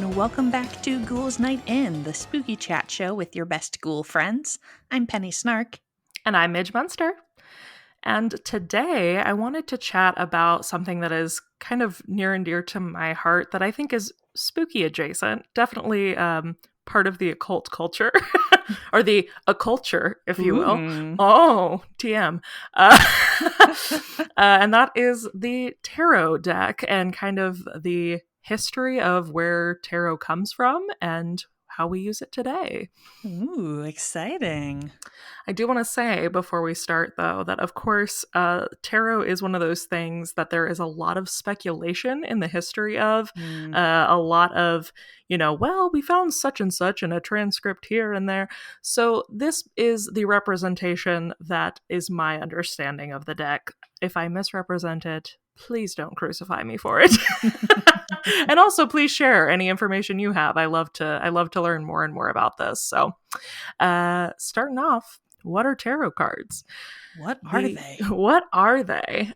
and welcome back to Ghouls Night In, the spooky chat show with your best ghoul friends. I'm Penny Snark. And I'm Midge Munster. And today I wanted to chat about something that is kind of near and dear to my heart that I think is spooky adjacent. Definitely part of the occult culture, or the occulture, if you will. Ooh. Oh, TM. And that is the tarot deck and kind of the history of where tarot comes from and how we use it today. Ooh, exciting. I do want to say before we start, though, that of course, tarot is one of those things that there is a lot of speculation in the history of. A lot of, well, we found such and such in a transcript here and there. So this is the representation that is my understanding of the deck. If I misrepresent it, please don't crucify me for it. And also please share any information you have. I love to learn more and more about this. So starting off, what are tarot cards? What are they? What are they?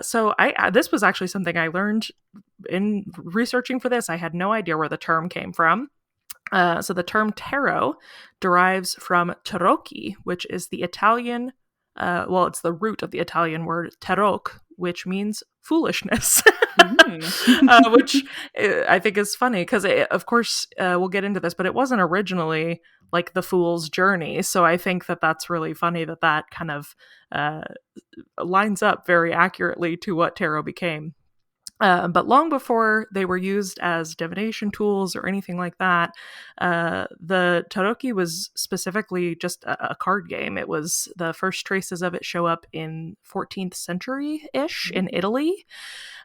So this was actually something I learned in researching for this. I had no idea where the term came from. So the term tarot derives from tarocchi, which is the Italian, it's the root of the Italian word taroc, which means foolishness. Which I think is funny because, of course, we'll get into this, but it wasn't originally like the fool's journey. So I think that that's really funny that kind of lines up very accurately to what tarot became. But long before they were used as divination tools or anything like that, the tarocchi was specifically just a card game. It was the first traces of it show up in 14th century-ish in Italy.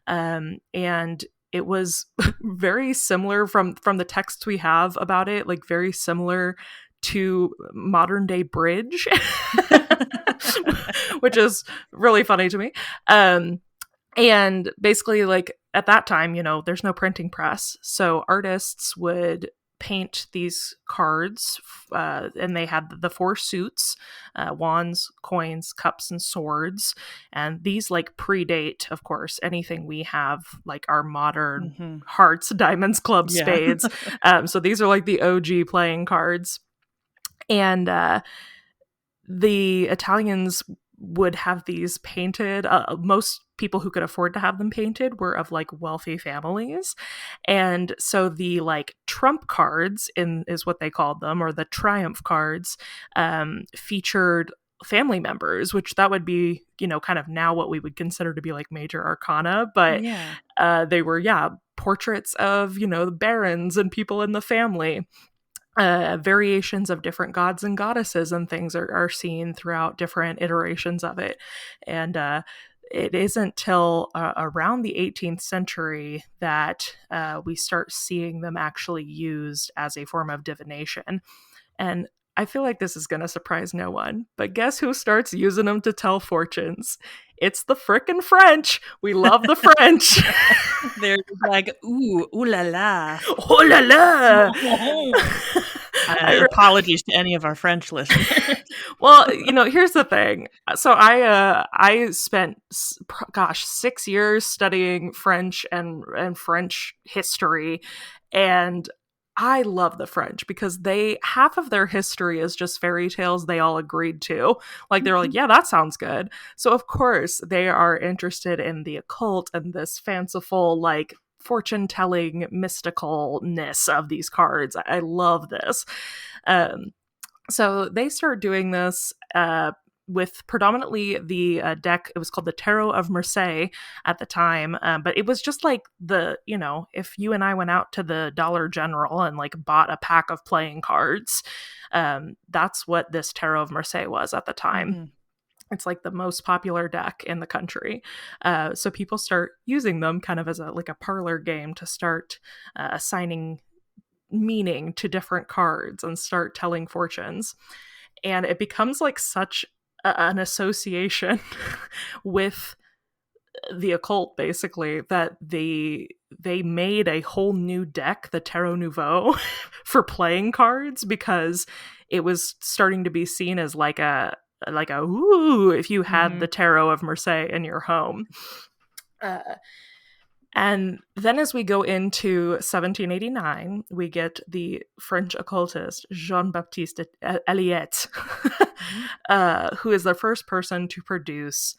And it was very similar from the texts we have about it, like very similar to modern day bridge, which is really funny to me. And basically, like at that time, there's no printing press. So artists would paint these cards, and they had the four suits, wands, coins, cups, and swords. And these like predate, of course, anything we have, like our modern hearts, diamonds, clubs, spades. So these are like the OG playing cards. And the Italians would have these painted. Most people who could afford to have them painted were of like wealthy families. And so the like trump cards is what they called them, or the triumph cards, featured family members, which that would be, kind of now what we would consider to be like major arcana. But they were, portraits of, the barons and people in the family. Variations of different gods and goddesses and things are seen throughout different iterations of it. And it isn't till around the 18th century that we start seeing them actually used as a form of divination. And I feel like this is going to surprise no one, but guess who starts using them to tell fortunes? It's the frickin' French. We love the French. They're like, ooh la la. Oh la la. Apologies to any of our French listeners. Well, here's the thing. So I spent 6 years studying French and French history, and I love the French because half of their history is just fairy tales they all agreed to. Like, they're like, yeah, that sounds good. So of course they are interested in the occult and this fanciful, like, fortune-telling mysticalness of these cards. I love this. So they start doing this with predominantly the deck. It was called the Tarot of Marseille at the time, but it was just like if you and I went out to the Dollar General and like bought a pack of playing cards, that's what this Tarot of Marseille was at the time. It's like the most popular deck in the country. So people start using them kind of as a parlor game to start assigning meaning to different cards and start telling fortunes. And it becomes like such an association with the occult, basically, that they made a whole new deck, the Tarot Nouveau, for playing cards, because it was starting to be seen as like a ooh, if you had the Tarot of Marseille in your home. And then as we go into 1789, we get the French occultist Jean-Baptiste Eliette, who is the first person to produce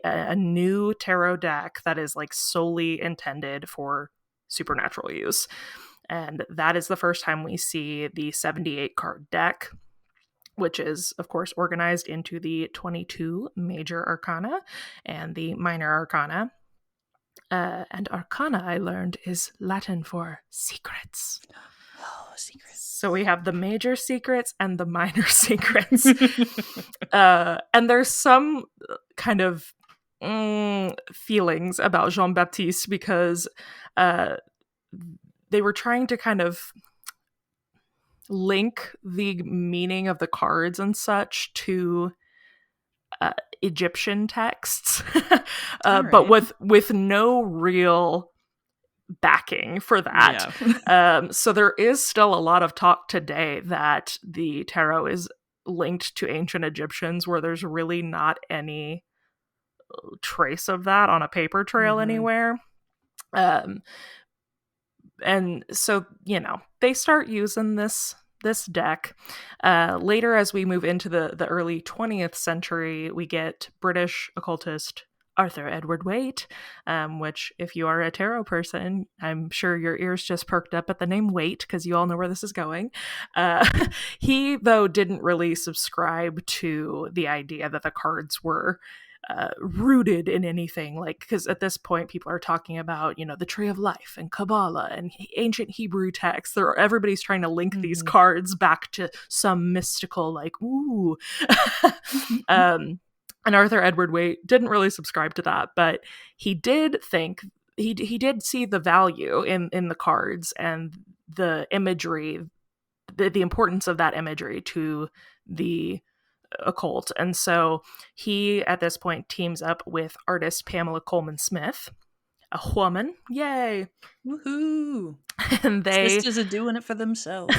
a new tarot deck that is like solely intended for supernatural use. And that is the first time we see the 78 card deck, which is, of course, organized into the 22 major arcana and the minor arcana. And arcana, I learned, is Latin for secrets. Oh, secrets. So we have the major secrets and the minor secrets. And there's some kind of feelings about Jean-Baptiste because they were trying to kind of link the meaning of the cards and such to Egyptian texts, Right. but with no real backing for that. Yeah. So there is still a lot of talk today that the tarot is linked to ancient Egyptians, where there's really not any trace of that on a paper trail anywhere. And so, they start using this deck. Later, as we move into the early 20th century, we get British occultist Arthur Edward Waite, which, if you are a tarot person, I'm sure your ears just perked up at the name Waite, because you all know where this is going. He, though, didn't really subscribe to the idea that the cards were rooted in anything, like, because at this point people are talking about the Tree of Life and Kabbalah and ancient Hebrew texts. Everybody's trying to link these cards back to some mystical, like, ooh. And Arthur Edward Waite didn't really subscribe to that, but he did think he did see the value in the cards and the imagery, the importance of that imagery to the occult. And so he, at this point, teams up with artist Pamela Coleman Smith, a woman. Yay! Woohoo! And sisters are doing it for themselves.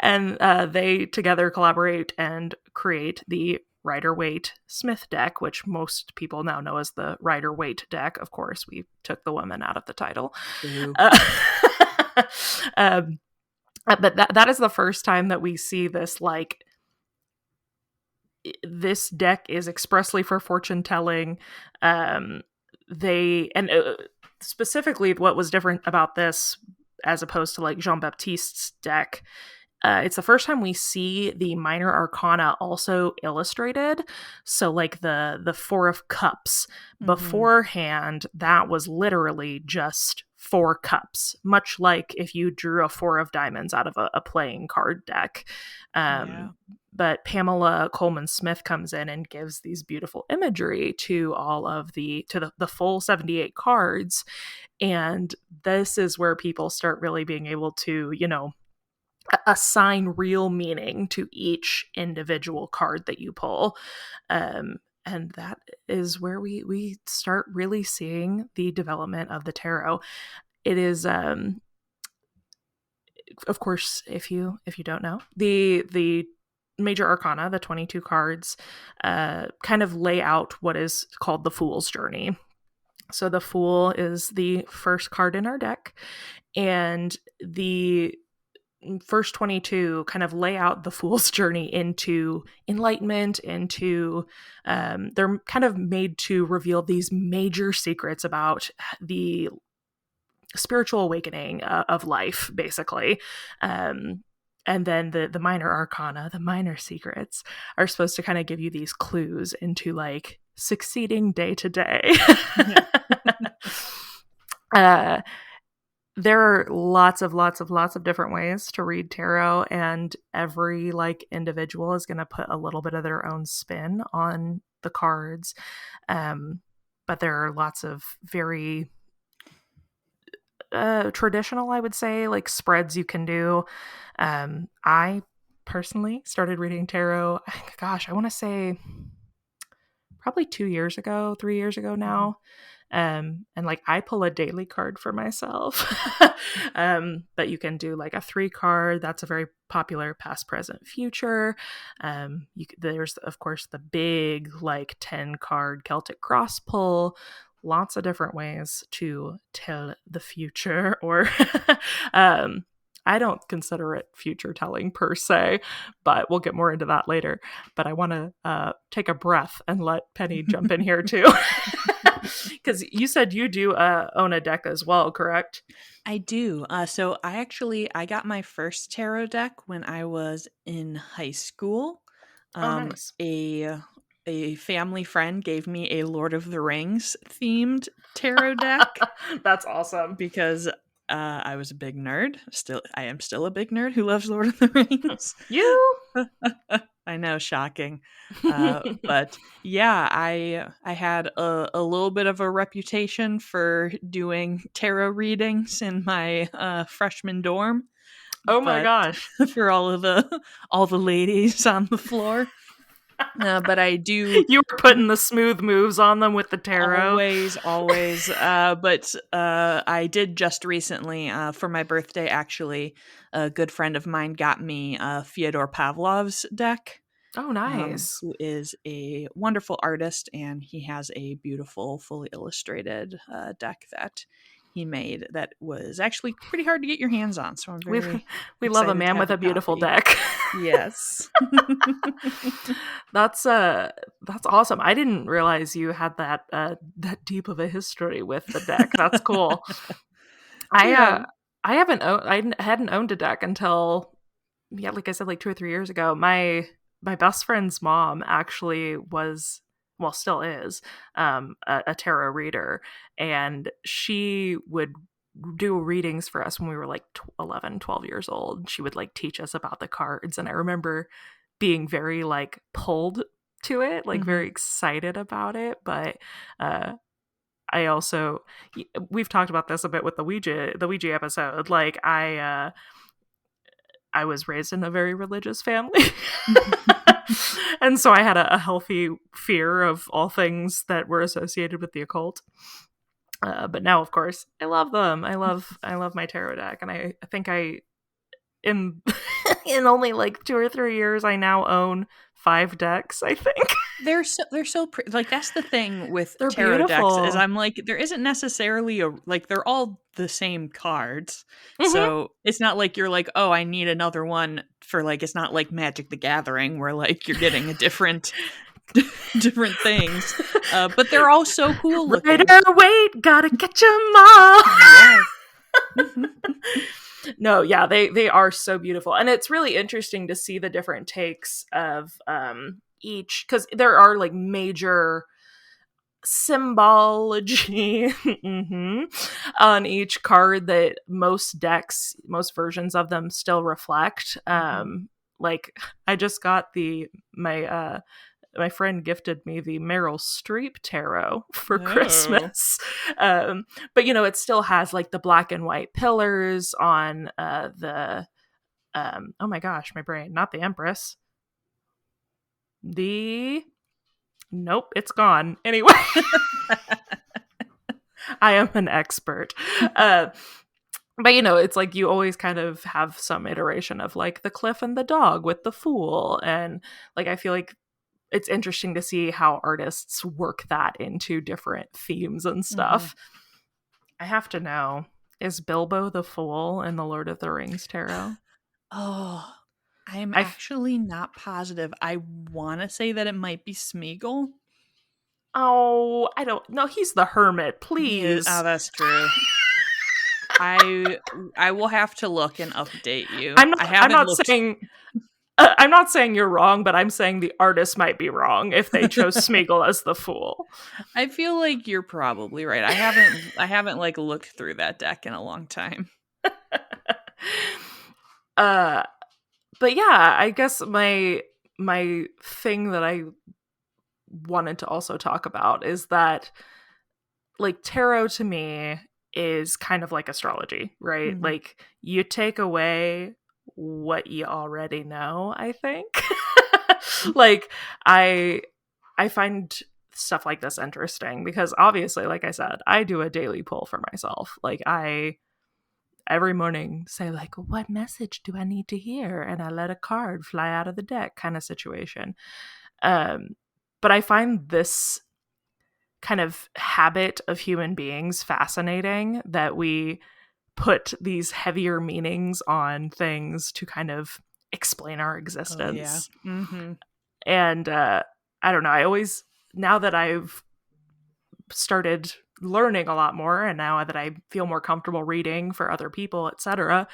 And they together collaborate and create the Rider-Waite Smith deck, which most people now know as the Rider-Waite deck. Of course, we took the woman out of the title. But that is the first time that we see this, like, this deck is expressly for fortune telling. Specifically, what was different about this, as opposed to like Jean-Baptiste's deck, it's the first time we see the minor arcana also illustrated. So like the Four of Cups, beforehand, that was literally just 4 cups, much like if you drew a 4 of diamonds out of a playing card deck. But Pamela Coleman Smith comes in and gives these beautiful imagery to all of the full 78 cards. And this is where people start really being able to, assign real meaning to each individual card that you pull. And that is where we start really seeing the development of the tarot. It is, of course, if you don't know, the major arcana, the 22 cards, kind of lay out what is called the Fool's Journey. So the Fool is the first card in our deck, and the first 22 kind of lay out the Fool's journey into enlightenment, into they're kind of made to reveal these major secrets about the spiritual awakening of life, basically. And then the minor arcana, the minor secrets, are supposed to kind of give you these clues into like succeeding day to day. There are lots of different ways to read tarot, and every like individual is going to put a little bit of their own spin on the cards. But there are lots of very traditional, I would say, like spreads you can do. I personally started reading tarot, gosh, I want to say probably 3 years ago now. And like I pull a daily card for myself. But you can do like a 3 card. That's a very popular past, present, future. There's of course the big like 10 card Celtic cross pull. lots of different ways to tell the future, or um, I don't consider it future telling per se, but we'll get more into that later. But I want to take a breath and let Penny jump in here too. Because you said you do own a deck as well, correct? I do. So I got my first tarot deck when I was in high school. Oh, Um, nice. a a family friend gave me a Lord of the Rings themed tarot deck That's awesome. because I was a big nerd. I am still a big nerd who loves Lord of the Rings. You? I know, shocking. But yeah, I had a little bit of a reputation for doing tarot readings in my freshman dorm, Oh my but gosh. for all the ladies on the floor. But I do You were putting the smooth moves on them with the tarot. always. But I did just recently, for my birthday, actually, a good friend of mine got me Fyodor Pavlov's deck, Oh, nice. who is a wonderful artist, and he has a beautiful, fully illustrated deck that he made that was actually pretty hard to get your hands on. So I'm We very we love a excited to man have with a a beautiful copy. deck. Yes. That's awesome. I didn't realize you had that deep of a history with the deck. That's cool. I Yeah. I hadn't owned a deck until, yeah, like I said, like 2 or 3 years ago. My best friend's mom actually was, well, still is, a tarot reader, and she would do readings for us when we were like 11, 12 years old. She would like teach us about the cards, and I remember being very like pulled to it, like Hmm. very excited about it. But I also, we've talked about this a bit with the Ouija episode. Like I was raised in a very religious family. And so I had a healthy fear of all things that were associated with the occult. But now, of course, I love them. I love my tarot deck, and I think I in in only like 2 or 3 years, I now own 5 decks. I think They're so pretty. Like that's the thing with they're tarot decks is beautiful. I'm like there isn't necessarily a like they're all the same cards. Hmm. So it's not like you're like, "Oh, I need another one for like it's not like Magic the Gathering where like you're getting a different different things." But they're all so cool looking. Rider, wait, gotta catch 'em all. Yes. No, yeah, they are so beautiful, and it's really interesting to see the different takes of each, because there are like major symbology on each card that most versions of them still reflect. Mhm. Like I just got my friend gifted me the Meryl Streep tarot for Oh. Christmas. But it still has like the black and white pillars on the oh my gosh, my brain, not the Empress. The Nope, it's gone. Anyway, I am an expert. Uh, but it's like you always kind of have some iteration of like the cliff and the dog with the fool, and like I feel like it's interesting to see how artists work that into different themes and Mhm. stuff. I have to know, is Bilbo the fool in the Lord of the Rings tarot? Oh, I'm I f- actually not positive. I want to say that it might be Smeagol. oh, I don't know. He's the hermit. He is. Oh, Please. that's true. I I will have to look and update you. I'm I not. I'm haven't not looked. saying. I'm not saying you're wrong, but I'm saying the artist might be wrong if they chose Smeagol as the fool. I feel like you're probably right. I haven't like looked through that deck in a long time. uh, but yeah, I guess my thing that I wanted to also talk about is that like tarot to me is kind of like astrology, right? Mhm. Like you take away what you already know, I think. Like I I find stuff like this interesting because obviously, like I said, I do a daily pull for myself. Like I every morning say like, what message do I need to hear? And I let a card fly out of the deck kind of situation. Um but I find this kind of habit of human beings fascinating, that we put these heavier meanings on things to kind of explain our Oh yeah. existence. Mm-hmm. And I don't know, now that I've started learning a lot more, and now that I feel more comfortable reading for other people, etc.,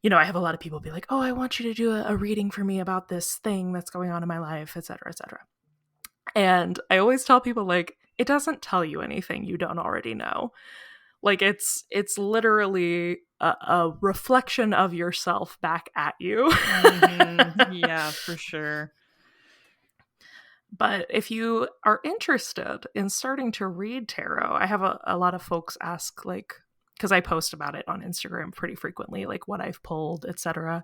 I have a lot of people be like, oh, I want you to do a reading for me about this thing that's going on in my life, etc., etc. And I always tell people, like, it doesn't tell you anything you don't already know. Like, it's literally a reflection of yourself back at you. Mm-hmm. Yeah, for sure. But if you are interested in starting to read tarot, I have a lot of folks ask, like, because I post about it on Instagram pretty frequently, like what I've pulled, etc.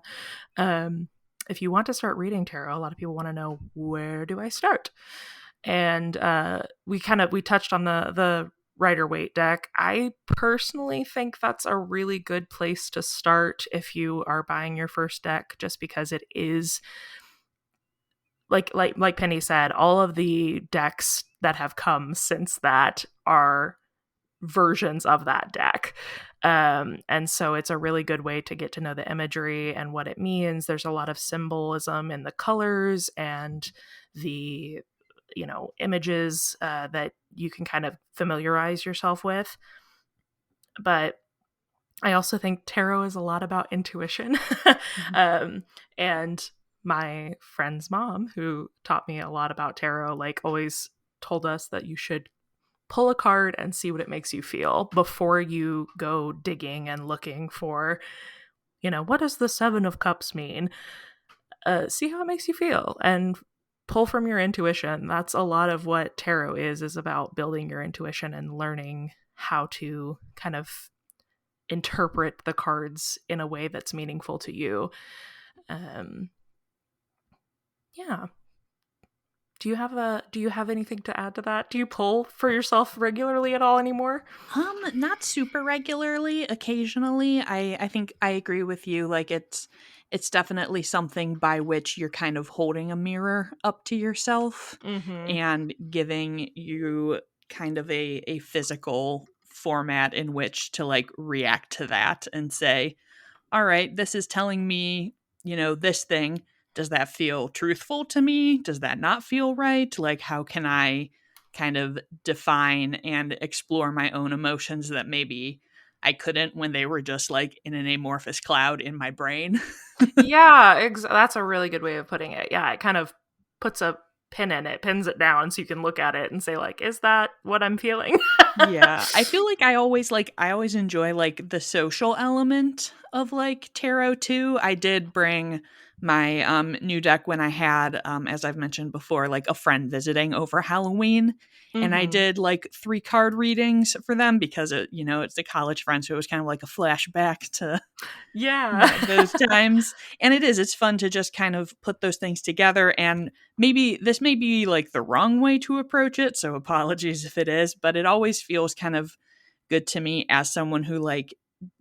If you want to start reading tarot, a lot of people want to know, where do I start? And we touched on the Rider Waite deck. I personally think that's a really good place to start if you are buying your first deck, just because it is like Penny said, all of the decks that have come since that are versions of that deck. And so it's a really good way to get to know the imagery and what it means. There's a lot of symbolism in the colors and the images that you can kind of familiarize yourself with. But I also think tarot is a lot about intuition. Mhm. And my friend's mom, who taught me a lot about tarot, like, always told us that you should pull a card and see what it makes you feel before you go digging and looking for, what does the Seven of Cups mean? See how it makes you feel and pull from your intuition. That's a lot of what tarot is about building your intuition and learning how to kind of interpret the cards in a way that's meaningful to you. Um, yeah. Do you have anything to add to that? Do you pull for yourself regularly at all anymore? Not super regularly. Occasionally, I think I agree with you. Like it's definitely something by which you're kind of holding a mirror up to yourself Mm-hmm. and giving you kind of a physical format in which to like react to that and say, all right, this is telling me, this thing. Does that feel truthful to me? Does that not feel right? Like, how can I kind of define and explore my own emotions that maybe I couldn't when they were just like in an amorphous cloud in my brain? Yeah, that's a really good way of putting it. Yeah, it kind of puts a pin in it, pins it down so you can look at it and say, like, is that what I'm feeling? Yeah, I feel like I always enjoy like the social element of like tarot too. I did bring my new deck when I had as I've mentioned before like a friend visiting over Halloween, and I Mm-hmm. did like 3 card readings for them because it's the college friend, so it was kind of like a flashback to Yeah. those times. And it's fun to just kind of put those things together. And maybe this may be like the wrong way to approach it, so apologies if it is, but it always feels kind of good to me as someone who like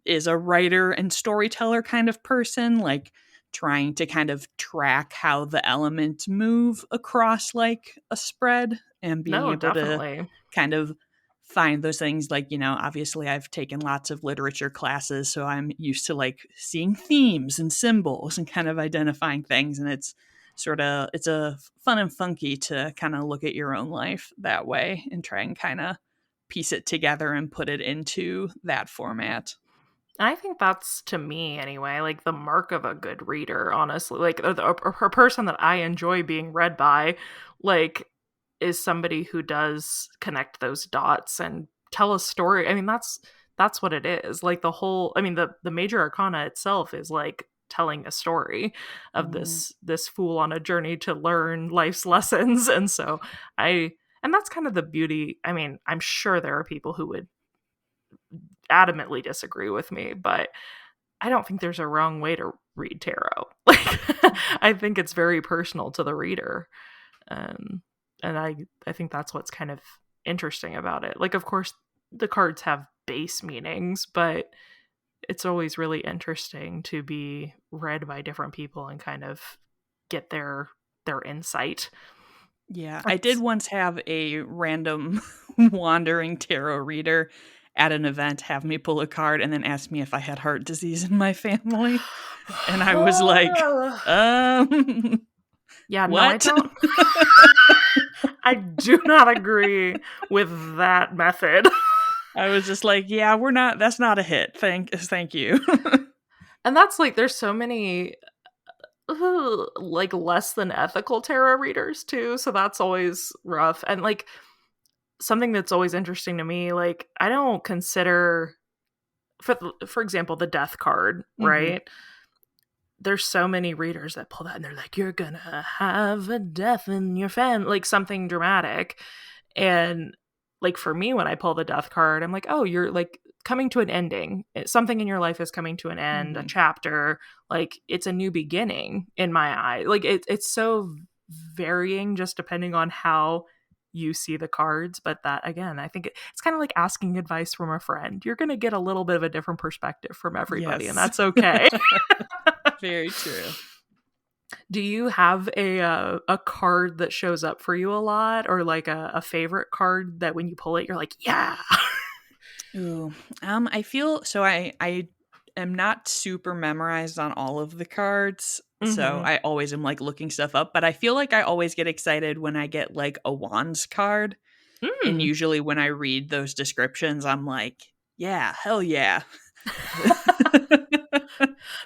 is a writer and storyteller kind of person, like trying to kind of track how the elements move across like a spread and being No, able to definitely. kind of find those things. Like, obviously I've taken lots of literature classes, so I'm used to like seeing themes and symbols and kind of identifying things, and it's a fun and funky to kind of look at your own life that way and try and kind of piece it together and put it into that format. I think that's, to me anyway, like the mark of a good reader, honestly. Like a person that I enjoy being read by, like, is somebody who does connect those dots and tell a story. I mean, that's what it is. Like, the major arcana itself is like telling a story of Mhm. this fool on a journey to learn life's lessons. And so and that's kind of the beauty. I mean, I'm sure there are people who would adamantly disagree with me, but I don't think there's a wrong way to read tarot. Like, I think it's very personal to the reader. Um, and I think that's what's kind of interesting about it. Like, of course, the cards have base meanings, but it's always really interesting to be read by different people and kind of get their insight. Yeah, I did That's once have a random wandering tarot reader at an event have me pull a card and then ask me if I had heart disease in my family. And I was like, um, yeah, no, I what? don't. I do not agree with that method. I was just like, yeah, that's not a hit. Thank you. And that's like, there's so many like less than ethical tarot readers too, so that's always rough. And like something that's always interesting to me, like I don't consider, for example, the death card, hmm right? There's so many readers that pull that and they're like, you're gonna have a death in your family, like something dramatic. And like for me, when I pull the death card, I'm like, oh, you're like coming to an ending. Something in your life is coming to an end, a hmm chapter. Like it's a new beginning in my eye. Like it's so varying just depending on how you see the cards. But that again, I think it's kind of like asking advice from a friend. You're going to get a little bit of a different perspective from everybody, and Yes. that's okay. Very true. Do you have a card that shows up for you a lot, or like a favorite card that when you pull it, you're like, yeah? Ooh, I feel so. I am not super memorized on all of the cards, so Mm-hmm. I always am like looking stuff up. But I feel like I always get excited when I get like a wands card, and Mm. usually when I read those descriptions, I'm like, yeah, hell yeah.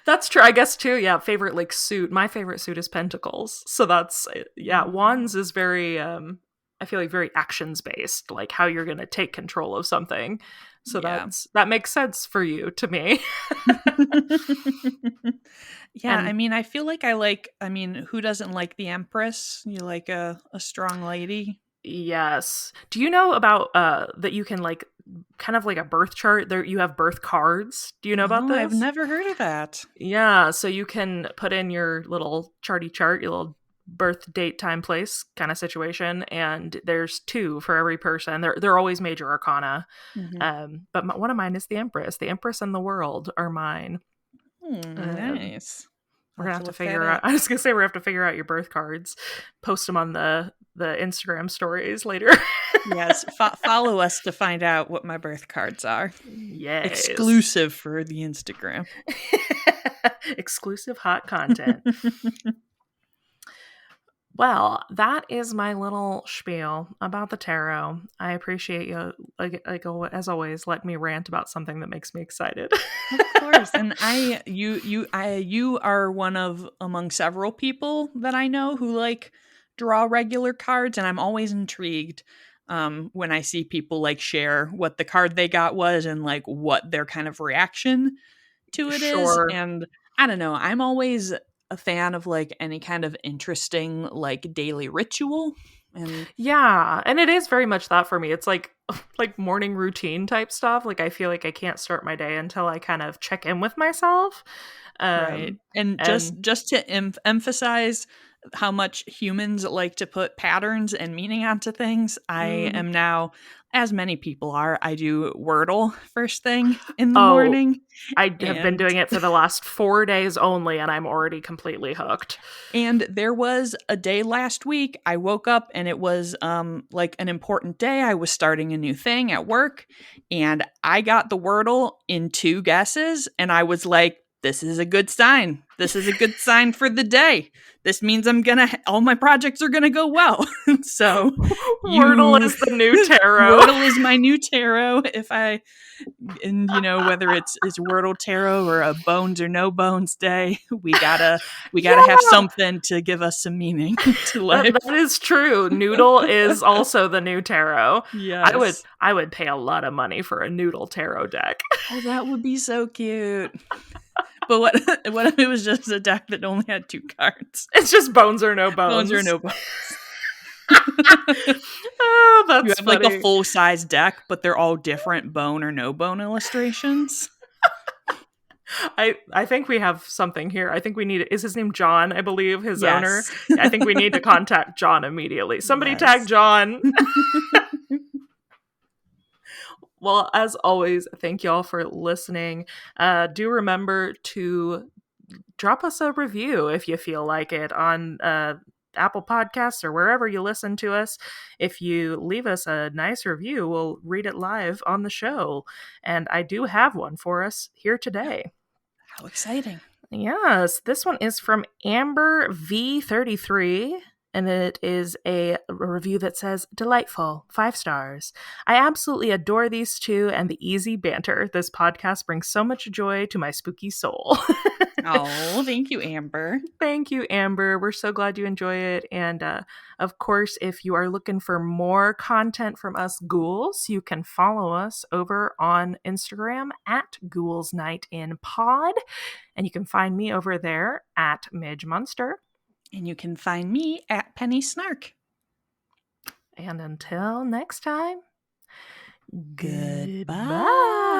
That's true. I guess too. Yeah, favorite like suit. My favorite suit is Pentacles. So that's yeah. Wands is very. I feel like very actions based, like how you're going to take control of something. So Yeah. that makes sense for you to me. Yeah, I And mean, I feel like I mean, who doesn't like the Empress? You like a strong lady? yes, do you know about that you can like kind of like a birth chart? There you have birth cards. Do you know about Oh, I've this? never heard of that. Yeah, so you can put in your little charty chart, your little birth date, time, place kind of situation, and there's two for every person. They're always major arcana. Mhm. But one of mine is the Empress. The Empress and the World are mine. Um, Nice. I'll we're have gonna to have to look that figure out. up. I was gonna say we're gonna have to figure out your birth cards, post them on the Instagram stories later. Yes, follow us to find out what my birth cards are. Yes. Exclusive for the Instagram. Exclusive hot content. Well, that is my little spiel about the tarot. I appreciate you, as always, let me rant about something that makes me excited. Of course. And you are one of among several people that I know who like draw regular cards, and I'm always intrigued when I see people like share what the card they got was and like what their kind of reaction to it is. Sure. And I don't know, I'm always a fan of like any kind of interesting like daily ritual. And Yeah, and it is very much that for me. It's like morning routine type stuff. Like I feel like I can't start my day until I kind of check in with myself. right. Um And and just to emphasize how much humans like to put patterns and meaning onto things, I mhm. am now, as many people are, I do Wordle first thing in the Oh, morning. I have been And doing it for the last 4 days only and I'm already completely hooked. there was a day last week I woke up and it was like an important day. I was starting a new thing at work and I got the Wordle in two guesses and I was like, this is a good sign. This is a good sign for the day. This means all my projects are gonna go well. So Wordle you is the new tarot. Wordle is my new tarot. If I and you know whether it's Wordle tarot or a bones or no bones day, we gotta have Yeah, something to give us some meaning to life. that is true. Noodle is also the new tarot. Yes. I would pay a lot of money for a noodle tarot deck. Oh, that would be so cute. But what if it was just a deck that only had two cards? It's just bones or no Bones or bones. no bones. Oh, You that's have like a funny. full size deck, but they're all different bone or no bone illustrations. I think we have something here. I think we need, is his name John, I believe, his owner? Yes. I think we need to contact John immediately. Somebody tag Yes. John. Well, as always, thank y'all for listening. Do remember to drop us a review if you feel like it on Apple Podcasts or wherever you listen to us. If you leave us a nice review, we'll read it live on the show. And I do have one for us here today. How exciting. Yes, this one is from Amber V33. And it is a review that says, delightful, 5 stars. I absolutely adore these two and the easy banter. This podcast brings so much joy to my spooky soul. Oh, thank you, Amber. Thank you, Amber. We're so glad you enjoy it. And of course, if you are looking for more content from us ghouls, you can follow us over on Instagram at Ghouls Night in Pod. And you can find me over there at Midge Monster. And you can find me at Penny Snark. And until next time, goodbye.